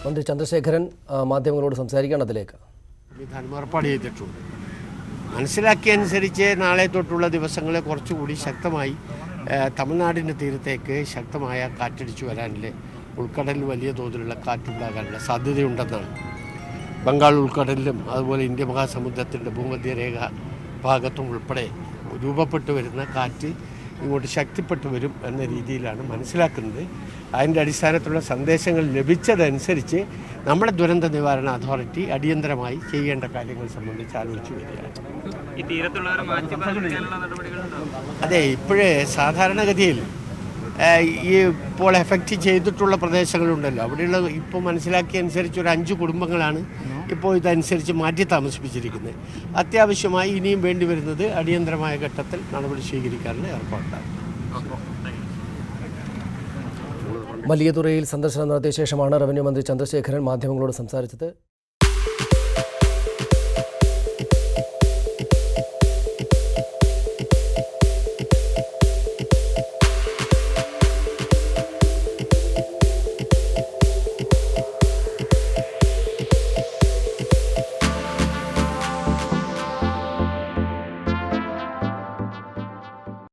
മന്ത്രി ചന്ദ്രശേഖരൻ മാധ്യമങ്ങളോട് സംസാരിക്കുകയാണ്. അതിലേക്ക് സംവിധാനം ഏർപ്പാട് ചെയ്തിട്ടുണ്ട്. മനസ്സിലാക്കിയനുസരിച്ച് നാളെ തൊട്ടുള്ള ദിവസങ്ങളെ കുറച്ചുകൂടി ശക്തമായി തമിഴ്നാടിൻ്റെ തീരത്തേക്ക് ശക്തമായ കാറ്റടിച്ചു വരാനില്ലേ, ഉൾക്കടലിൽ വലിയ തോതിലുള്ള കാറ്റുണ്ടാകാനുള്ള സാധ്യതയുണ്ടെന്നാണ്. ബംഗാൾ ഉൾക്കടലിലും അതുപോലെ ഇന്ത്യ മഹാസമുദ്രത്തിൻ്റെ ഭൂമധ്യരേഖ ഭാഗത്തും ഉൾപ്പെടെ രൂപപ്പെട്ടു വരുന്ന കാറ്റ് ഇങ്ങോട്ട് ശക്തിപ്പെട്ടു വരും എന്ന രീതിയിലാണ് മനസ്സിലാക്കുന്നത്. അതിൻ്റെ അടിസ്ഥാനത്തിലുള്ള സന്ദേശങ്ങൾ ലഭിച്ചതനുസരിച്ച് നമ്മുടെ ദുരന്ത നിവാരണ അതോറിറ്റി അടിയന്തരമായി ചെയ്യേണ്ട കാര്യങ്ങൾ സംബന്ധിച്ച് ആലോചിച്ചു വരികയാണ്. അതെ, ഇപ്പോഴേ സാധാരണഗതിയിൽ ഈ ഇപ്പോൾ എഫക്റ്റ് ചെയ്തിട്ടുള്ള പ്രദേശങ്ങളുണ്ടല്ലോ, അവിടെയുള്ള ഇപ്പോൾ മനസ്സിലാക്കിയനുസരിച്ച് ഒരു 5 കുടുംബങ്ങളാണ് ഇപ്പോൾ ഇതനുസരിച്ച് മാറ്റി താമസിപ്പിച്ചിരിക്കുന്നത്. അത്യാവശ്യമായി ഇനിയും വേണ്ടി വരുന്നത് അടിയന്തരമായ ഘട്ടത്തിൽ നടപടി സ്വീകരിക്കാനുള്ള ഏർപ്പാടുണ്ടാകും. വലിയതുറയിൽ സന്ദർശനം നടത്തിയ ശേഷമാണ് റവന്യൂ മന്ത്രി ചന്ദ്രശേഖരൻ മാധ്യമങ്ങളോട് സംസാരിച്ചത്.